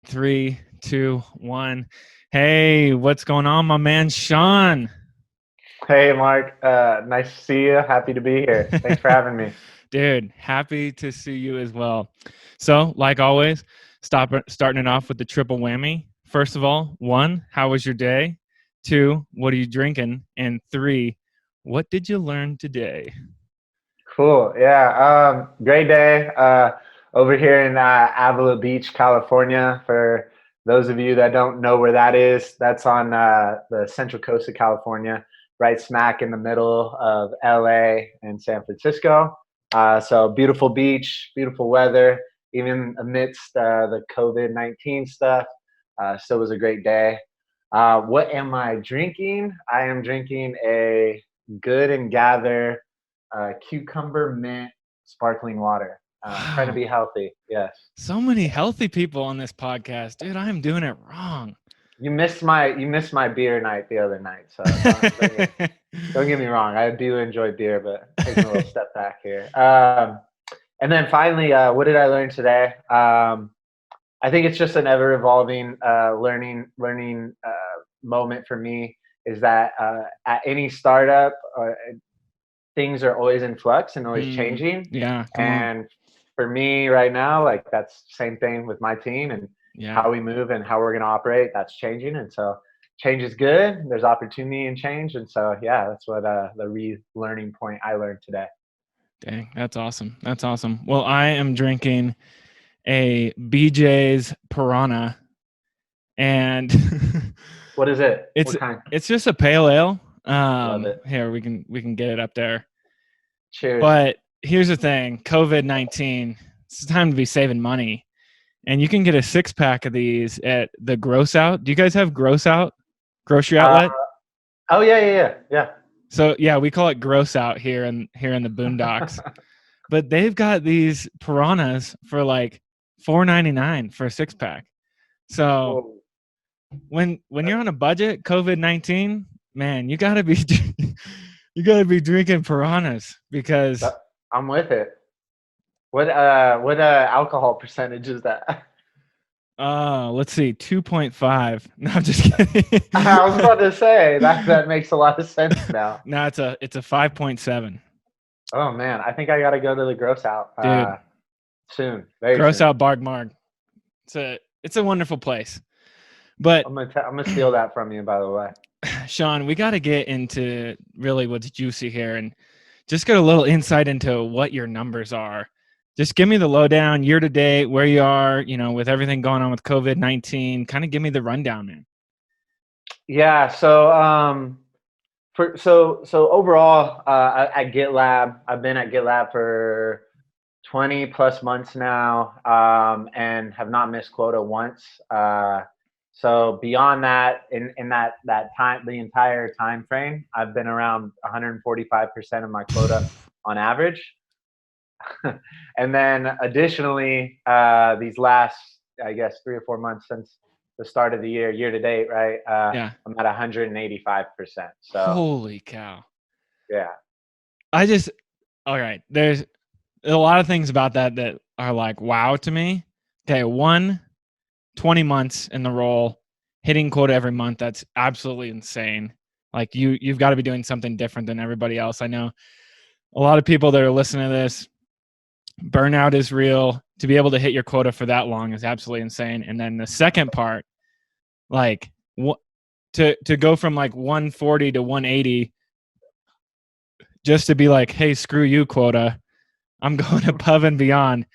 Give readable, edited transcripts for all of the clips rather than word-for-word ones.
Three, two, one. Hey, what's going on, my man Shawn? Hey, Mark. Nice to see you. Happy to be here. Thanks for having me. Dude, happy to see you as well. So, like always, starting it off with the triple whammy. First of all, one, how was your day? Two, what are you drinking? And three, what did you learn today? Cool. Yeah. Great day over here in Avila Beach, California. For those of you that don't know where that is, that's on the central coast of California, right smack in the middle of LA and San Francisco. So beautiful beach, beautiful weather, even amidst the COVID-19 stuff. Still was a great day. What am I drinking? I am drinking a Good and Gather cucumber mint sparkling water. Trying to Wow, be healthy. Yes. so many healthy people on this podcast. Dude, I am doing it wrong. You missed my beer night the other night, so don't get me wrong. I do enjoy beer, but taking a little step back here. And then finally, what did I learn today? I think it's just an ever evolving learning moment for me. Is that at any startup, things are always in flux and always Mm, changing. yeah, come on. And for me right now, like that's the same thing with my team and Yeah. how we move and how we're going to operate. That's changing. And so change is good. There's opportunity in change. And so, yeah, that's what the learning point I learned today. Dang, that's awesome. That's awesome. Well, I am drinking a BJ's Piranha, and What is it? it's What kind? it's just a pale ale. Love it. Here we can get it up there. Cheers. But here's the thing: COVID-19. It's time to be saving money, and you can get a 6-pack of these at the Gross Out. Do you guys have Gross Out grocery Uh, outlet? oh, yeah, yeah, yeah. So yeah, we call it Gross Out here in the Boondocks. Yeah. But they've got these piranhas for like $4.99 for a 6-pack. So Whoa. when you're on a budget, COVID-19, man, you gotta be drinking piranhas because I'm with it. What alcohol percentage is that? let's see, 2.5. No, I'm just kidding. I was about to say that makes a lot of sense now. No, it's a 5.7. Oh man, I think I got to go to the gross out Dude, soon, very Gross soon. Out Barg Marg. It's a wonderful place. But I'm gonna steal that from you, by the way. Shawn, we got to get into really what's juicy here and just get a little insight into what your numbers are. Just give me the lowdown year to date, where you are, with everything going on with COVID-19. Kind of give me the rundown, man. Yeah. So overall, at GitLab, I've been at GitLab for 20 plus months now, and have not missed quota once. So beyond that, in that time, the entire time frame, I've been around 145% of my quota on average. And then additionally, these last, I guess, 3 or 4 months since the start of the year to date, right? Yeah. I'm at 185%. So Holy cow. yeah. I just, all right. There's a lot of things about that are like, wow to me. Okay. 20 months in the role, hitting quota every month. That's absolutely insane. Like you've got to be doing something different than everybody else. I know a lot of people that are listening to this, burnout is real. To be able to hit your quota for that long is absolutely insane. And then the second part, like what to go from like 140 to 180 just to be like, hey, screw you, quota. I'm going above and beyond.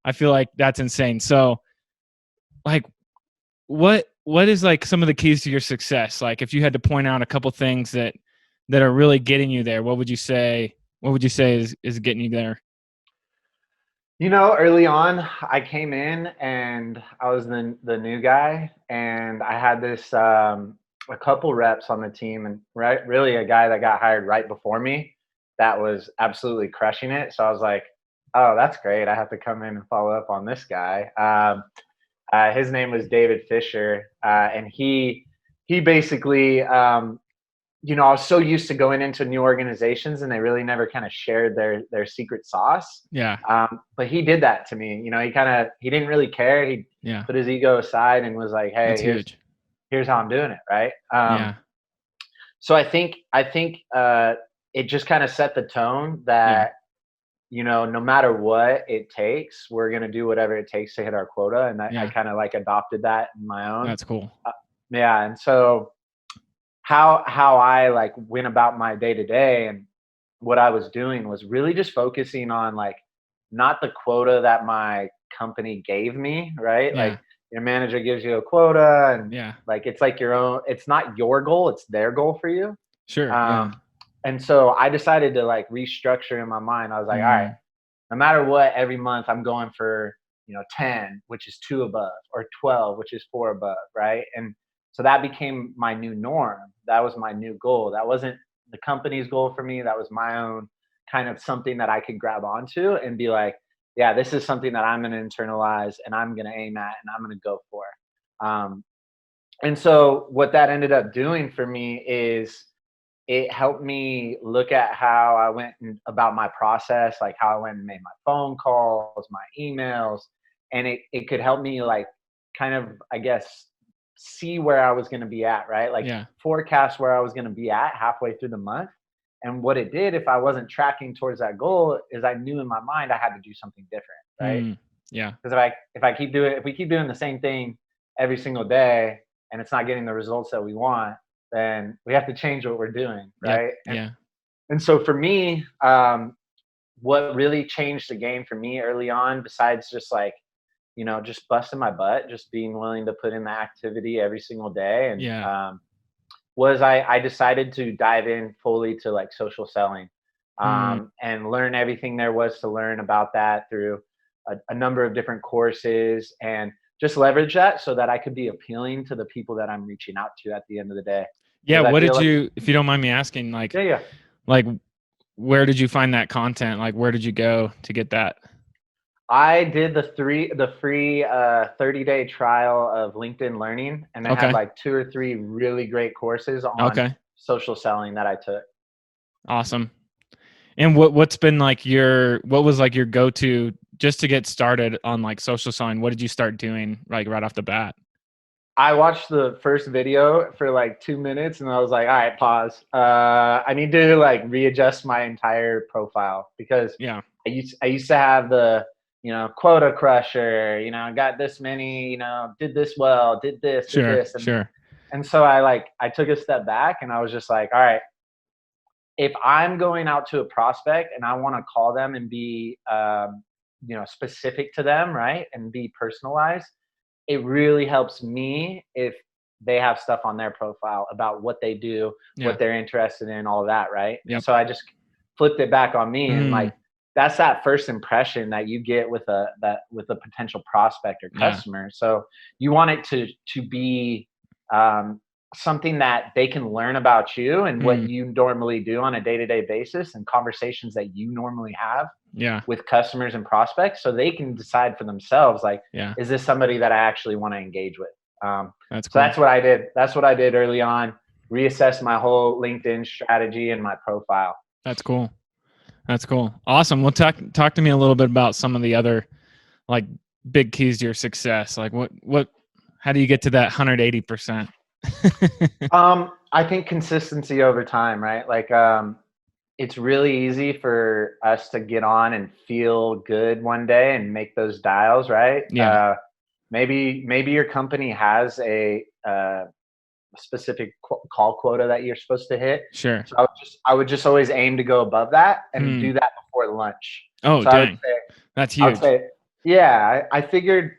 I feel like that's insane. So, like, what is like some of the keys to your success? Like, if you had to point out a couple things that are really getting you there, what would you say? What would you say is getting you there? Early on, I came in and I was the new guy, and I had this a couple reps on the team, and right, really a guy that got hired right before me that was absolutely crushing it. So I was like, oh, that's great. I have to come in and follow up on this guy. His name was David Fisher, and he basically I was so used to going into new organizations and they really never kind of shared their secret sauce. Yeah. But he did that to me. He didn't really care. He Yeah. put his ego aside and was like, "Hey, That's huge. here's how I'm doing it." Right. Yeah. So I think it just kind of set the tone Yeah. that, no matter what it takes, we're gonna do whatever it takes to hit our quota. And I Yeah. kind of like adopted that in my own. That's cool. Yeah. And so how I like went about my day to day and what I was doing was really just focusing on like not the quota that my company gave me, right? Yeah. Like your manager gives you a quota and Yeah. like it's like your own, it's not your goal, it's their goal for you. Sure. Yeah. And so I decided to like restructure in my mind. I was like, all right, Mm. no matter what, every month I'm going for, 10, which is 2 above, or 12, which is 4 above, right? And so that became my new norm. That was my new goal. That wasn't the company's goal for me. That was my own kind of something that I could grab onto and be like, yeah, this is something that I'm going to internalize and I'm going to aim at and I'm going to go for. Um, and so what that ended up doing for me is it helped me look at how I went about my process, like how I went and made my phone calls, my emails, and it could help me like kind of, I guess, see where I was going to be at, right? Like Yeah. forecast where I was going to be at halfway through the month. And what it did, if I wasn't tracking towards that goal, is I knew in my mind I had to do something different, right? Mm. Yeah. Because if we keep doing the same thing every single day and it's not getting the results that we want, then we have to change what we're doing, Yep. right? Yeah. And so for me, what really changed the game for me early on, besides just like, just busting my butt, just being willing to put in the activity every single day, and Yeah. was I decided to dive in fully to like social selling, Mm. and learn everything there was to learn about that through a number of different courses, and just leverage that so that I could be appealing to the people that I'm reaching out to at the end of the day. Yeah. Because I What feel did like, you, if you don't mind me asking, yeah, yeah. like, where did you find that content? Like, where did you go to get that? I did the free 30-day trial of LinkedIn Learning, and it had Okay. like 2 or 3 really great courses on Okay. social selling that I took. Awesome. And what's been like what was like your go-to just to get started on like social selling? What did you start doing like right off the bat? I watched the first video for like 2 minutes and I was like, all right, pause. I need to like readjust my entire profile because Yeah. I used to have the, quota crusher, I got this many, did this well, did Sure. this. Sure. And so I took a step back and I was just like, all right, if I'm going out to a prospect and I want to call them and be, specific to them, right, and be personalized, it really helps me if they have stuff on their profile about what they do, Yeah. what they're interested in, all of that, right? And Yep. so I just flipped it back on me, and Mm. like that's that first impression that you get with a potential prospect or Yeah. customer. So you want it to be, um, something that they can learn about you and what Mm. you normally do on a day-to-day basis and conversations that you normally have Yeah. with customers and prospects, so they can decide for themselves, like, Yeah. is this somebody that I actually want to engage with? That's So cool. that's what I did. That's what I did early on. Reassess my whole LinkedIn strategy and my profile. That's cool. That's cool. Awesome. Well, talk to me a little bit about some of the other like big keys to your success. Like how do you get to that 180%? I think consistency over time, right? Like, it's really easy for us to get on and feel good one day and make those dials, right? Yeah. Maybe your company has a specific call quota that you're supposed to hit. Sure. So I would just always aim to go above that and Hmm. do that before lunch. Oh, So I would dang. say, That's I would huge. say, yeah, I figured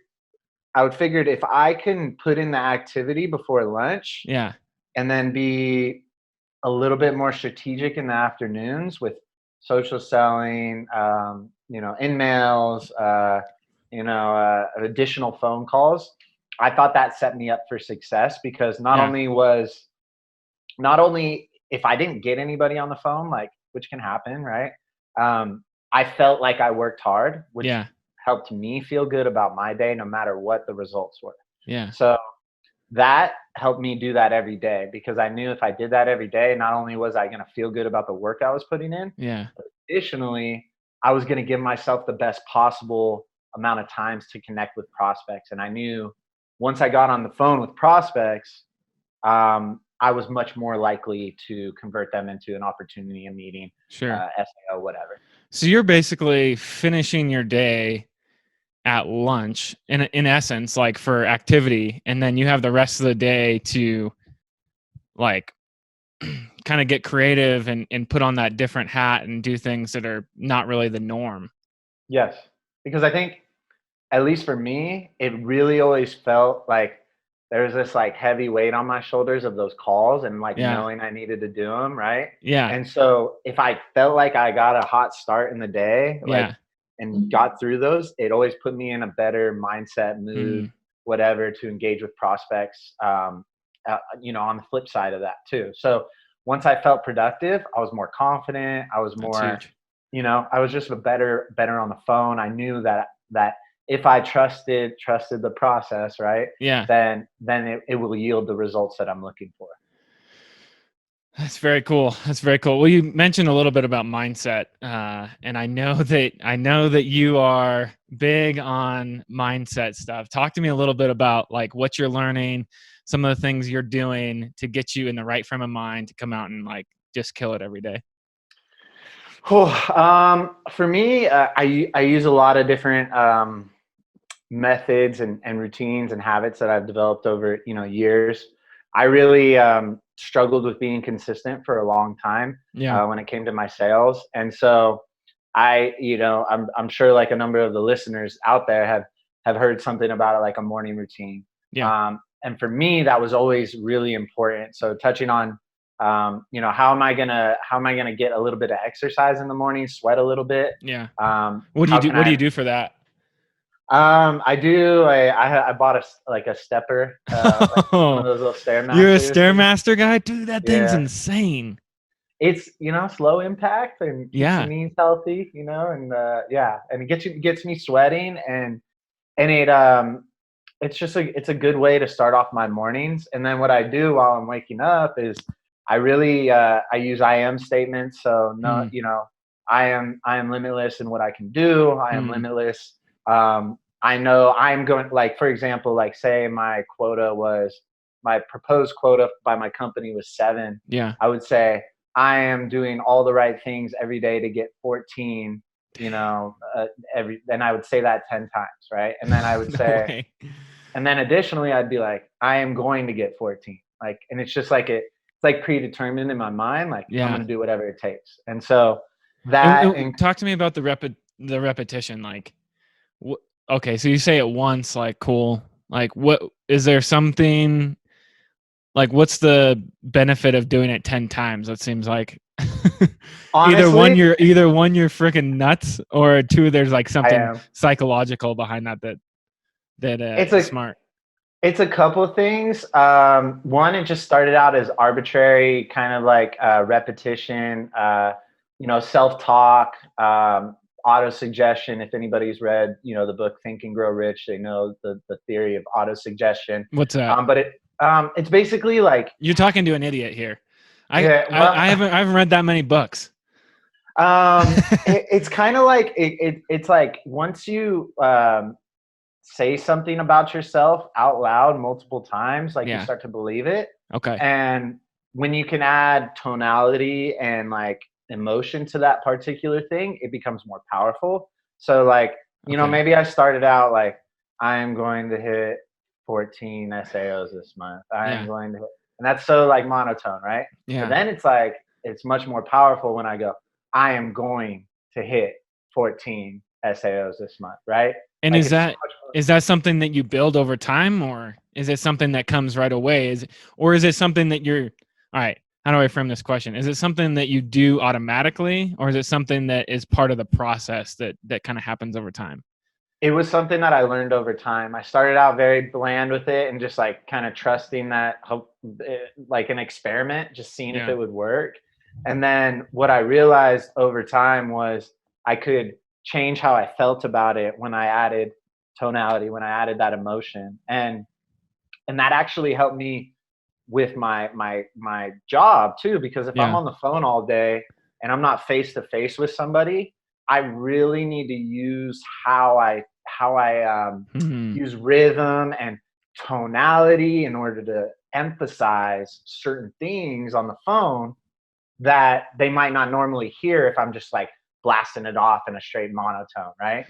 if I can put in the activity before lunch Yeah. and then be a little bit more strategic in the afternoons with social selling, in-mails, additional phone calls. I thought that set me up for success because Yeah. not only if I didn't get anybody on the phone, like, which can happen, right? I felt like I worked hard, which Yeah. helped me feel good about my day, no matter what the results were. Yeah. So that helped me do that every day, because I knew if I did that every day, not only was I going to feel good about the work I was putting in, Yeah. but additionally, I was going to give myself the best possible amount of times to connect with prospects. And I knew once I got on the phone with prospects, I was much more likely to convert them into an opportunity, a meeting, Sure. SAO, whatever. So you're basically finishing your day at lunch in essence, like for activity, and then you have the rest of the day to like kind of get creative and put on that different hat and do things that are not really the norm. Yes, because I think, at least for me, it really always felt like there was this like heavy weight on my shoulders of those calls, and like Yeah. knowing I needed to do them, right? Yeah. And so if I felt like I got a hot start in the day, like, Yeah. and got through those, it always put me in a better mindset, mood, Mm, whatever, to engage with prospects. On the flip side of that too. So once I felt productive, I was more confident. I was that's more, huge. I was just a better on the phone. I knew that if I trusted the process, right, Yeah. then it will yield the results that I'm looking for. That's very cool. That's very cool. Well, you mentioned a little bit about mindset, and I know that you are big on mindset stuff. Talk to me a little bit about like what you're learning, some of the things you're doing to get you in the right frame of mind to come out and like just kill it every day. Cool. For me, I use a lot of different methods and routines and habits that I've developed over years. I really struggled with being consistent for a long time Yeah. when it came to my sales, and so I'm sure like a number of the listeners out there have heard something about it, like a morning routine. Yeah. And for me, that was always really important. So touching on how am I gonna get a little bit of exercise in the morning, sweat a little bit. Yeah. What do you How do? can What do I you do for that? I do. I bought like a stepper, like one of Oh, those little you're a stairmasters. stairmaster guy, dude. That thing's Yeah, insane. it's slow impact and keeps your Yeah. knees healthy. And yeah, and it gets me sweating, and it's a good way to start off my mornings. And then what I do while I'm waking up is I use I am statements. So no, Mm, I am limitless in what I can do. I am mm, limitless. I know I'm going, like, for example, like say my proposed quota by my company was 7. yeah. I would say I am doing all the right things every day to get 14. You know, then I would say that 10 times, right? And then I would No say, way. and then additionally, I'd be like, I am going to get 14. Like, and it's just like it's like predetermined in my mind. Like, I'm Yeah. going to do whatever it takes. And so And that, and talk to me about the repetition. Like, okay, so you say it once, like, cool. Like, what is there something like? What's the benefit of doing it 10 times? That seems like honestly, either one, you're freaking nuts, or two, there's like I something am. psychological behind that It's is a smart. It's a couple of things. One, it just started out as arbitrary, kind of like repetition, self-talk, auto-suggestion. If anybody's read, the book Think and Grow Rich, they know the theory of auto-suggestion. What's that? But it's basically like, You're talking to an idiot here. I yeah, I, well, I haven't read that many books. it's kind of like it's like once you say something about yourself out loud multiple times, like you Yeah. start to believe it. Okay. And when you can add tonality and like emotion to that particular thing, it becomes more powerful. So like, Okay. maybe I started out like, I am going to hit 14 SAOs this month. I am Yeah. going to hit, and that's so like monotone, right? But Yeah. then it's like, it's much more powerful when I go, I am going to hit 14 SAOs this month, right? And Like is it's so that much more. is that something that you build over time, or is it something that comes right away? Or is it something that you're all right? How do I frame this question? Is it something that you do automatically, or is it something that is part of the process that kind of happens over time? It was something that I learned over time. I started out very bland with it and just like kind of trusting that hope, like an experiment, just seeing if Yeah. it would work. And then what I realized over time was I could change how I felt about it when I added tonality, when I added that emotion. And And that actually helped me with my job too, because if I'm Yeah. on the phone all day and I'm not face to face with somebody, I really need to use how I Mhm. use rhythm and tonality in order to emphasize certain things on the phone that they might not normally hear if I'm just like blasting it off in a straight monotone, right?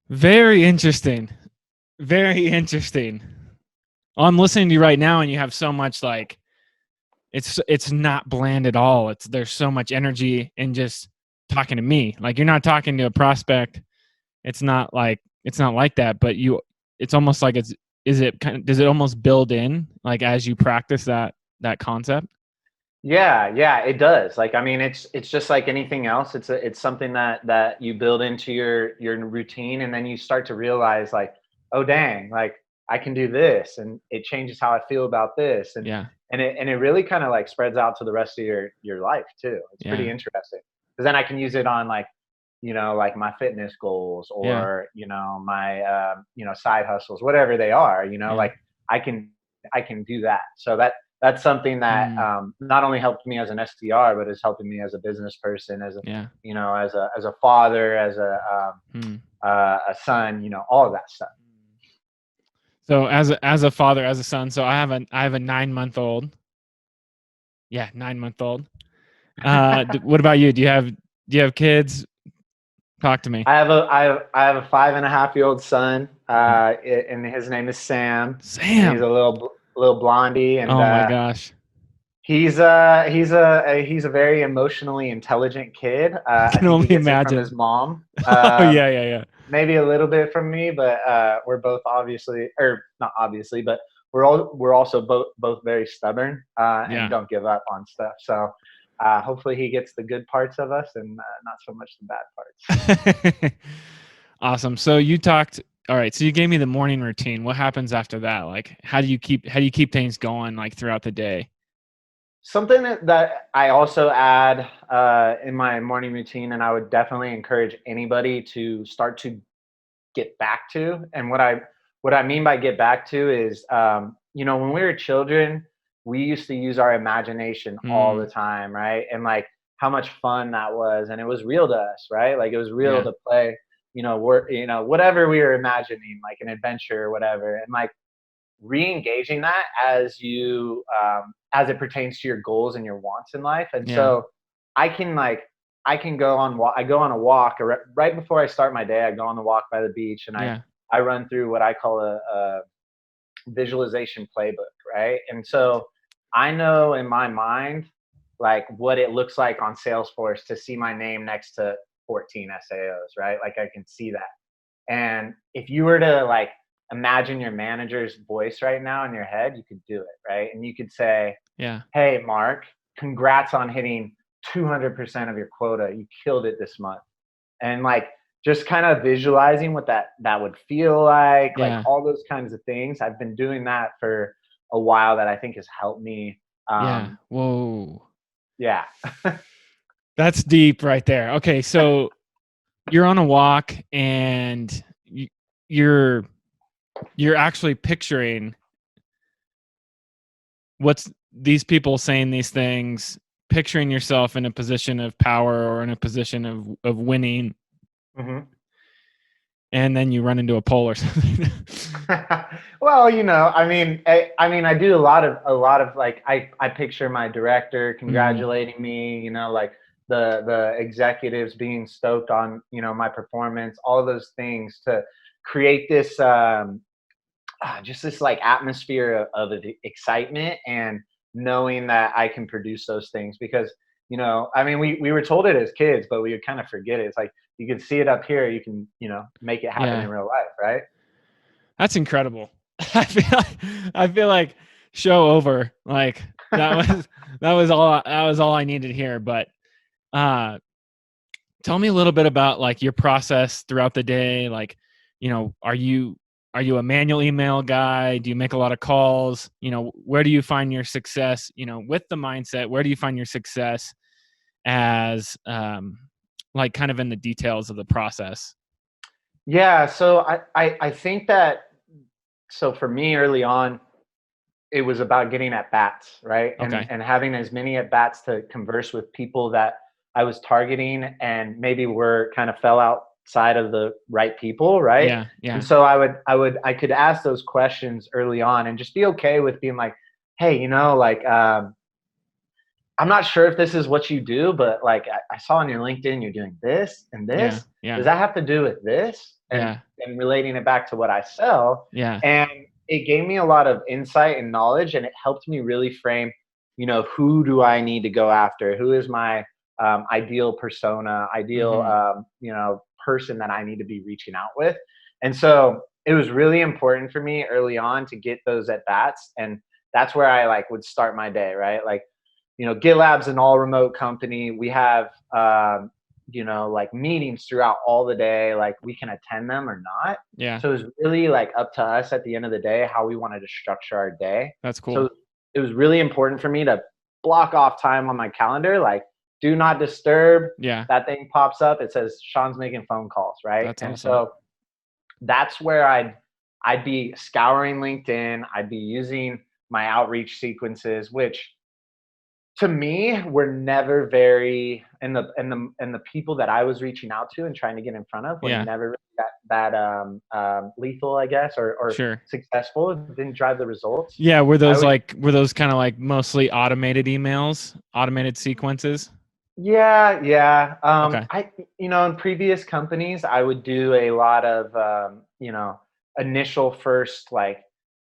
Very interesting. Very interesting. I'm listening to you right now, and you have so much like it's not bland at all. There's so much energy in just talking to me. Like you're not talking to a prospect. It's not like that, but it's almost like does it almost build in like as you practice that concept? Yeah, yeah, it does. Like, I mean, it's just like anything else. It's something that you build into your routine, and then you start to realize, like, oh dang, like I can do this, and it changes how I feel about this, Yeah. and it really kind of like spreads out to the rest of your life too. It's pretty Yeah. interesting because then I can use it on like, like my fitness goals Yeah. or my side hustles, whatever they are. Yeah. Like I can I can do that. So that's something that Mm, not only helped me as an SDR, but is helping me as a business person, as a yeah. as a father, as Mm. a son, all of that stuff. So as a father, as a son, so I have a 9-month-old. Yeah, 9-month-old. What about you? Do you have kids? Talk to me. I have a 5.5-year-old son, Yeah. and his name is Sam, and he's Sam. a little blondie, and Oh my gosh. he's a very emotionally intelligent kid. I I can think he only gets it from imagine. his mom. Oh yeah, yeah, yeah. Maybe a little bit from me, but we're both obviously, or not obviously, but we're also both very stubborn and Yeah. don't give up on stuff. So hopefully he gets the good parts of us and not so much the bad parts. Awesome. So you talked. All right. So you gave me the morning routine. What happens after that? Like, how do you keep things going like throughout the day? Something that I also add in my morning routine, and I would definitely encourage anybody to start to get back to. And what I mean by get back to is, when we were children, we used to use our imagination all the Hmm. time, right? And like how much fun that was, and it was real to us, right? Like it was real Yeah. to play, whatever we were imagining, like an adventure or whatever, and like re-engaging that as it pertains to your goals and your wants in life. And Yeah. so I can go on a walk right before I start my day. I go on the walk by the beach, and I Yeah. I run through what I call a visualization playbook, right? And so I know in my mind like what it looks like on Salesforce to see my name next to 14 SAOs, right? Like I can see that. And if you were to like imagine your manager's voice right now in your head, you could do it, right? And you could say, Yeah. "Hey, Mark, congrats on hitting 200% of your quota. You killed it this month." And like just kind of visualizing what that would feel like Yeah. all those kinds of things. I've been doing that for a while that I think has helped me. Yeah. Whoa. Yeah. That's deep right there. Okay, so you're on a walk and you're you're actually picturing what's these people saying these things, picturing yourself in a position of power or in a position of winning, hmm and then you run into a pole or something. Well, I mean, I do a lot of like I picture my director Mm, congratulating me, like the executives being stoked on my performance, all of those things to create this just this like atmosphere of excitement and knowing that I can produce those things because I mean we were told it as kids, but we would kind of forget it. It's like you can see it up here, you can make it happen in yeah, real life, right? that's incredible. I feel like show over. Like that was all I needed to hear. But uh, tell me a little bit about like your process throughout the day. Like, are you a manual email guy? Do you make a lot of calls? Where do you find your success? With the mindset, where do you find your success as like kind of in the details of the process? Yeah, so I think that So for me early on, it was about getting at bats, right? Okay. And having as many at bats to converse with people that I was targeting and maybe were kind of fell outside of the right people, right? Yeah. And Yeah. so I could ask those questions early on and just be okay with being like, hey, like I'm not sure if this is what you do, but like I saw on your LinkedIn you're doing this and Yeah. this. Does Yeah. that have to do with this? Yeah. And relating it back to what I sell. Yeah. And it gave me a lot of insight and knowledge, and it helped me really frame, who do I need to go after? Who is my ideal persona, ideal Mm-hmm. person that I need to be reaching out with. And so it was really important for me early on to get those at bats, and that's where I like would start my day, right? Like, GitLab's an all remote company. We have, like meetings throughout all the day. Like we can attend them or not. Yeah. So it was really like up to us at the end of the day how we wanted to structure our day. That's So cool. it was really important for me to block off time on my calendar, like do not disturb. Yeah. That thing pops up. It says Shawn's making phone calls, right? That's And awesome. so that's where I'd be scouring LinkedIn. I'd be using my outreach sequences, which to me were never very and the people that I was reaching out to and trying to get in front of were Yeah. never really that lethal, I guess, or Sure. successful. It didn't drive the results. Yeah. I would Were those kind of like mostly automated emails, automated sequences? Yeah, yeah. Okay. In previous companies, I would do a lot of, initial first like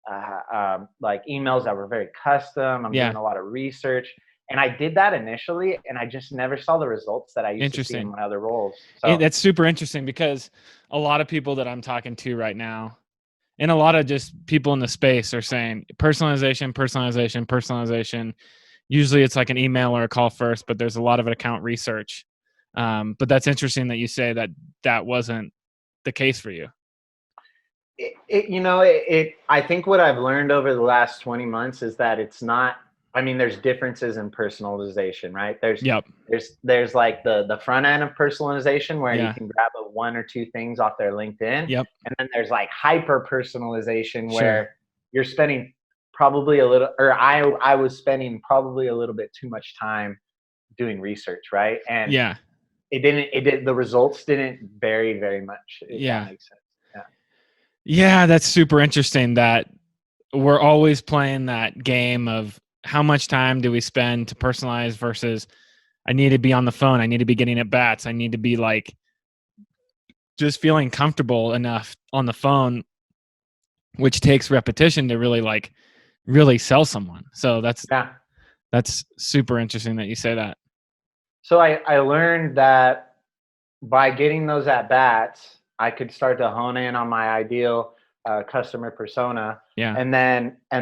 emails that were very custom. I'm Yeah. doing a lot of research, and I did that initially, and I just never saw the results that I used to see in Interesting. my other roles. So That's super interesting because a lot of people that I'm talking to right now, and a lot of just people in the space are saying personalization, personalization, personalization. Usually it's like an email or a call first, but there's a lot of account research. But that's interesting that you say that that wasn't the case for you. I think what I've learned over the last 20 months is that it's not, I mean, there's differences in personalization, right? Yep. There's like the front end of personalization where you Yeah. can grab a one or two things off their LinkedIn. Yep. And then there's like hyper personalization Sure. where you're spending probably a little, or I was spending probably a little bit too much time doing research, right? And Yeah. the results didn't vary very much, if that Yeah. makes sense. Yeah. Yeah. That's super interesting that we're always playing that game of how much time do we spend to personalize versus I need to be on the phone. I need to be getting at bats. I need to be like just feeling comfortable enough on the phone, which takes repetition to really sell someone. So Yeah. that's super interesting that you say that. So I learned that by getting those at bats, I could start to hone in on my ideal customer persona, Yeah. and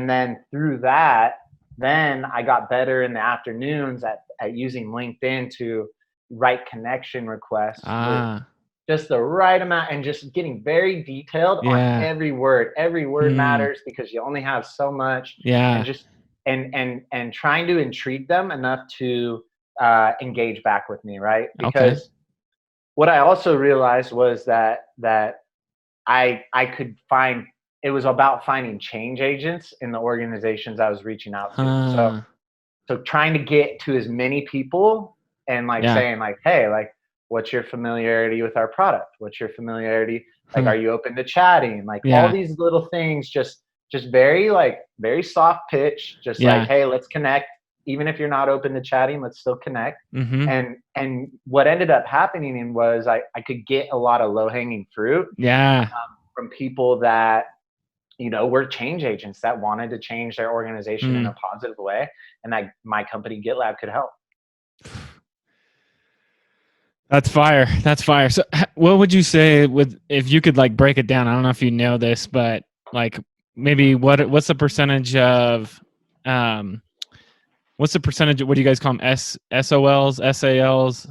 then through that, then I got better in the afternoons at using LinkedIn to write connection requests with Ah. just the right amount and just getting very detailed on Yeah. every word. Every word Mm, matters because you only have so much, and yeah. just and trying to intrigue them enough to engage back with me, right? Okay. Because what I also realized was that I could find, it was about finding change agents in the organizations I was reaching out to. So Huh. trying to get to as many people and like Yeah. saying like, hey, like, what's your familiarity with our product? What's your familiarity? Like, Huh. are you open to chatting? Like all Yeah. these little things, just very like very soft pitch, just like, Yeah. hey, let's connect. Even if you're not open to chatting, let's still connect. Mm-hmm. And what ended up happening was I could get a lot of low hanging fruit Yeah. from people that were change agents that wanted to change their organization in Mm. a positive way, and that my company GitLab could help. That's fire. That's fire. So, what would you say with if you could like break it down? I don't know if you know this, but like maybe what's the percentage of um what's the percentage of what do you guys call them? SOLs, SALs,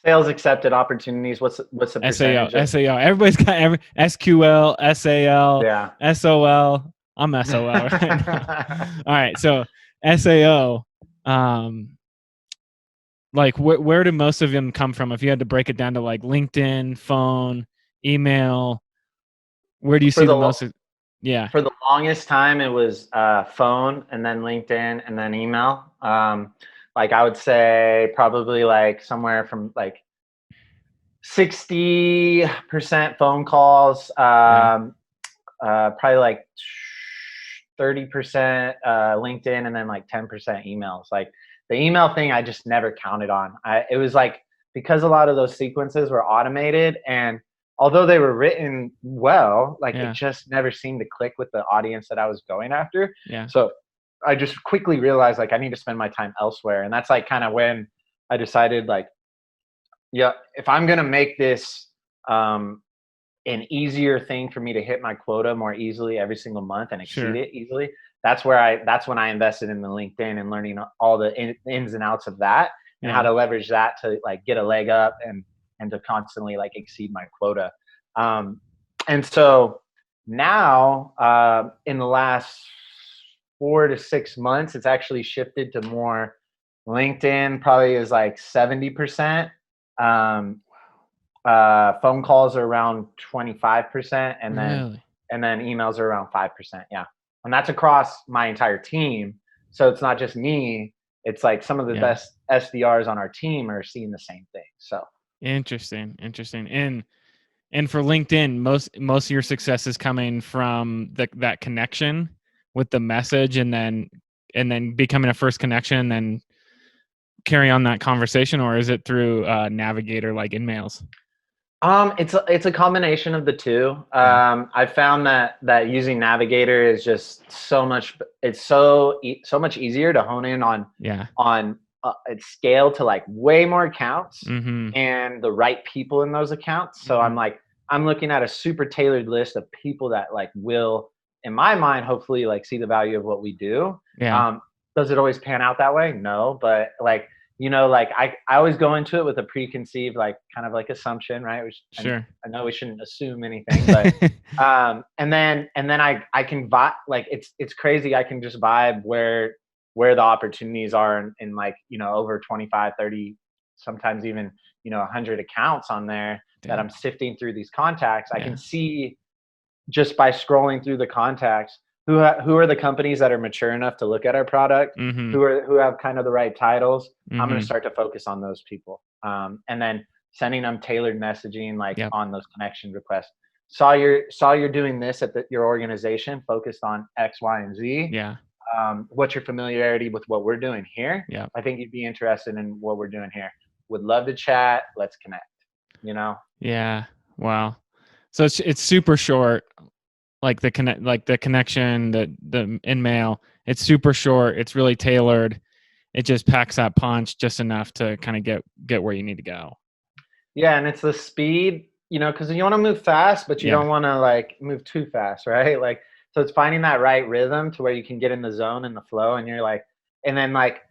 Sales accepted opportunities. What's the SAO, percentage of? SAO. Everybody's got every SQL, SAL, Yeah. SOL. I'm SOL right now. All right, so SAO. Um, like where do most of them come from? If you had to break it down to like LinkedIn, phone, email, where do you for see the the most? Yeah. For the longest time, it was phone, and then LinkedIn, and then email. Like I would say probably like somewhere from like 60% phone calls, Yeah. probably like 30% LinkedIn, and then like 10% emails. Like the email thing, I just never counted on. It was like, because a lot of those sequences were automated, and although they were written well, like it Yeah. just never seemed to click with the audience that I was going after. Yeah. So I just quickly realized like I need to spend my time elsewhere. And that's like kind of when I decided like, yeah, if I'm gonna make this um, an easier thing for me to hit my quota more easily every single month and exceed Sure. it easily, that's when I invested in the LinkedIn and learning all the ins and outs of that, and how Yeah. to leverage that to like get a leg up and to constantly like exceed my quota. Um, and so now, in the last 4 to 6 months, it's actually shifted to more LinkedIn. Probably is like 70%. Um, Phone calls are around 25%, Really? and then emails are around 5%. Yeah, and that's across my entire team. So it's not just me. It's like some of the Yeah. best SDRs on our team are seeing the same thing. So Interesting. Interesting. And for LinkedIn, most of your success is coming from that connection with the message, and then becoming a first connection, and then carry on that conversation, or is it through Navigator like in mails? it's a combination of the two. Yeah. I found that using Navigator is just so much. It's so much easier to hone in Yeah. on its scale to like way more accounts Mm-hmm. and the right people in those accounts. So Mm-hmm. I'm looking at a super tailored list of people that like will, in my mind, hopefully like see the value of what we do. Yeah. Um, does it always pan out that way? No, but like, like I always go into it with a preconceived like kind of like assumption, right? Which Sure. I know we shouldn't assume anything, but and then I can vibe, like it's crazy. I can just vibe where the opportunities are in like, over 25, 30, sometimes even 100 accounts on there that Dang. I'm sifting through these contacts. I can Yeah. see just by scrolling through the contacts who are the companies that are mature enough to look at our product, Mm-hmm. who have kind of the right titles. I'm going to Mm-hmm. start to focus on those people, and then sending them tailored messaging like Yep. on those connection requests. Saw you're doing this at your organization, focused on X, Y, and Z. Yeah. What's your familiarity with what we're doing here? Yep. I think you'd be interested in what we're doing here. Would love to chat. Let's connect. You know? Yeah. Wow. So it's super short, like the connection, the in mail. It's super short. It's really tailored. It just packs that punch just enough to kind of get where you need to go. Yeah, and it's the speed, because you want to move fast, but you Yeah. don't want to like move too fast, right? Like, so it's finding that right rhythm to where you can get in the zone and the flow, and you're like, and then like,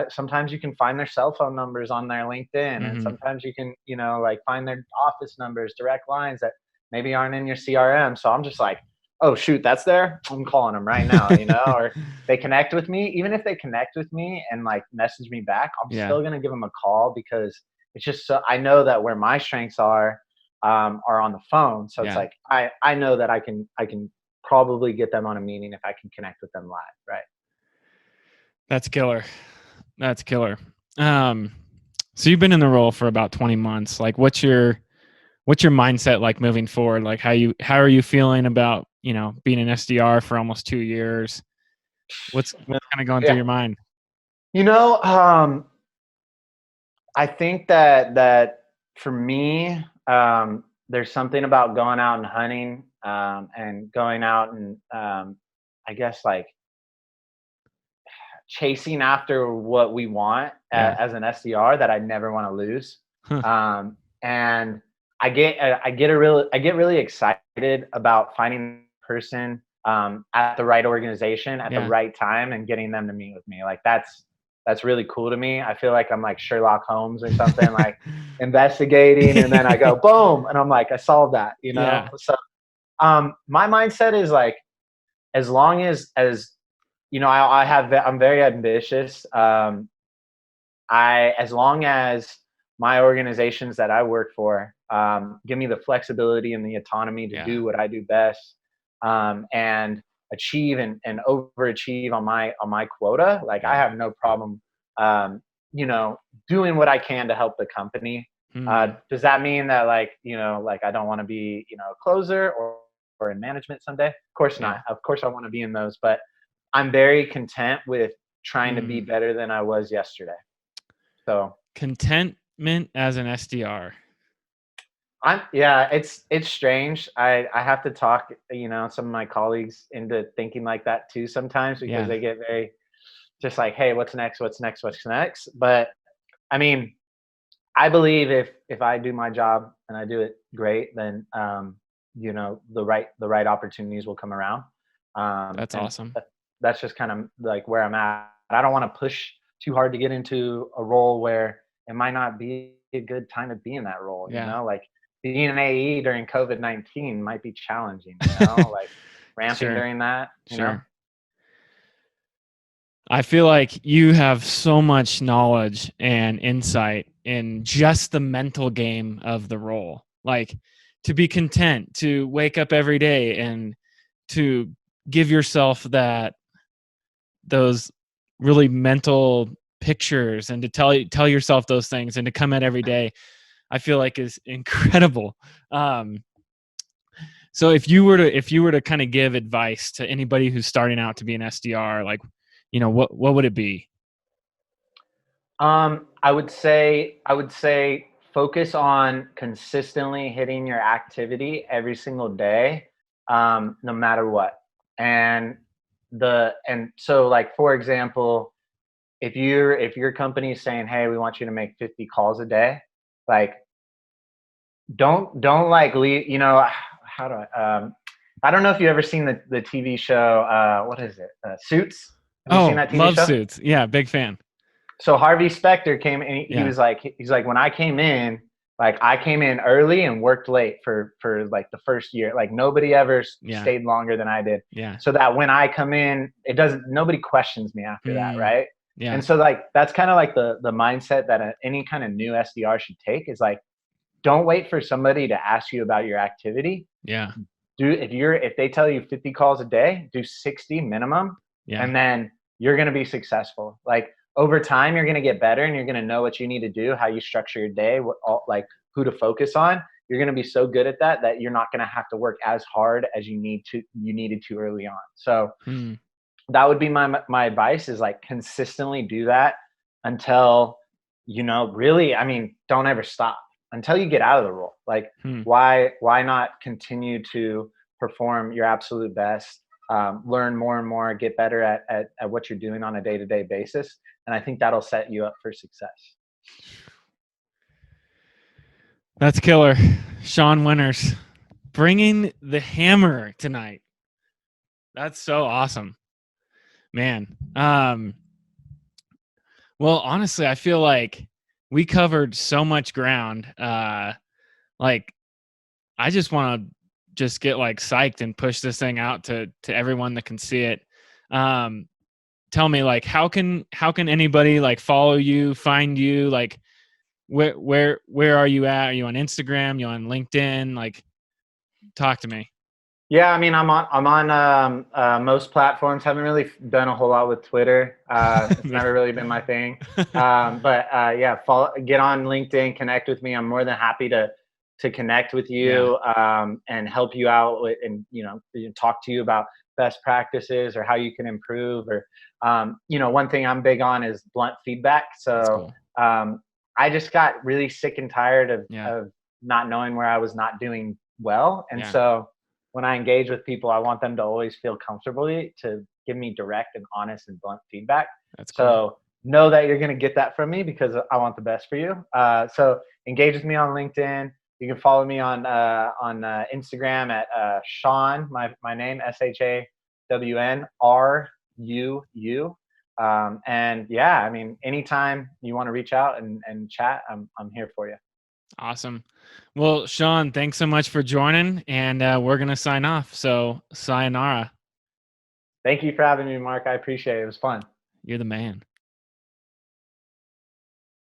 sometimes you can find their cell phone numbers on their LinkedIn, and Mm-hmm. sometimes you can, like find their office numbers, direct lines that maybe aren't in your CRM. So I'm just like, oh shoot, that's there. I'm calling them right now, or they connect with me. Even if they connect with me and like message me back, I'm Yeah. still gonna give them a call, because it's just so I know that where my strengths are on the phone. So it's Yeah. like I know that I can probably get them on a meeting if I can connect with them live, right? That's killer. That's killer. Um, so you've been in the role for about 20 months. Like, what's your mindset like moving forward? Like, how are you feeling about being an SDR for almost 2 years? What's kind of going through Yeah. your mind? You know, I think that for me, there's something about going out and hunting, and going out and, I guess like chasing after what we want Yeah. as an SDR, that I never want to lose. Huh. And I get really excited about finding a person at the right organization at the Yeah. right time and getting them to meet with me. Like that's really cool to me. I feel like I'm like Sherlock Holmes or something, like investigating, and then I go boom, and I'm like, I solved that. Yeah. So my mindset is like, as long as I'm very ambitious. As long as my organizations that I work for give me the flexibility and the autonomy to Yeah. do what I do best, and achieve and overachieve on my quota, like I have no problem, um, doing what I can to help the company. Does that mean that like, like I don't want to be, a closer or in management someday? Of course not. Yeah. Of course I want to be in those, but I'm very content with trying to be Mm. better than I was yesterday. So Contentment as an SDR. yeah, it's strange. I have to talk, some of my colleagues into thinking like that too sometimes, because Yeah. they get very just like, hey, what's next? What's next? What's next? But I mean, I believe if I do my job and I do it great, then the right opportunities will come around. That's And awesome. that's just kind of like where I'm at. I don't want to push too hard to get into a role where it might not be a good time to be in that role. Yeah. Like being an AE during COVID-19 might be challenging. Like ramping Sure. during that. Sure. I feel like you have so much knowledge and insight in just the mental game of the role. Like to be content, to wake up every day and to give yourself those really mental pictures and to tell yourself those things and to come at every day, I feel like is incredible. So if you were to kind of give advice to anybody who's starting out to be an SDR, like, what would it be? I would say focus on consistently hitting your activity every single day, no matter what. And so like for example, if your company is saying, hey, we want you to make 50 calls a day, like don't like leave, how do I don't know if you ever seen the TV show, what is it? Suits. Have you seen Oh, that TV love show? Suits. Yeah, big fan. So Harvey Specter came and he Yeah. was like, when I came in, like I came in early and worked late for like the first year. Like nobody ever Yeah. stayed longer than I did. Yeah. So that when I come in, nobody questions me after that, right? Yeah. And so like that's kind of like the mindset that any kind of new SDR should take, is like, don't wait for somebody to ask you about your activity. Yeah. If they tell you 50 calls a day, do 60 minimum, Yeah. and then you're going to be successful. Like over time, you're going to get better, and you're going to know what you need to do, how you structure your day, like who to focus on. You're going to be so good at that you're not going to have to work as hard as you needed to early on. So that would be my advice, is like consistently do that until, really, I mean, don't ever stop until you get out of the role. Like why not continue to perform your absolute best, learn more and more, get better at what you're doing on a day-to-day basis. And I think that'll set you up for success. That's killer. Shawn Winters bringing the hammer tonight. That's so awesome, man. Well, honestly, I feel like we covered so much ground. Like I just want to just get like psyched and push this thing out to everyone that can see it. Tell me, like, how can anybody like follow you, find you? Like, where are you at? Are you on Instagram? You on LinkedIn? Like, talk to me. Yeah, I mean, I'm on most platforms. Haven't really done a whole lot with Twitter. It's never really been my thing. But yeah, get on LinkedIn, connect with me. I'm more than happy to connect with you, and help you out with, and talk to you about best practices or how you can improve. Or one thing I'm big on is blunt feedback. That's So cool. I just got really sick and tired Yeah. of not knowing where I was not doing well, and Yeah. so when I engage with people, I want them to always feel comfortable to give me direct and honest and blunt feedback. That's cool. So know that you're going to get that from me, because I want the best for you. So engage with me on LinkedIn. You can follow me on Instagram at Shawn, my name, ShawnRUU. And yeah, I mean, anytime you want to reach out and chat, I'm here for you. Awesome. Well, Shawn, thanks so much for joining, and we're gonna sign off. So, sayonara. Thank you for having me, Mark. I appreciate it. It was fun. You're the man.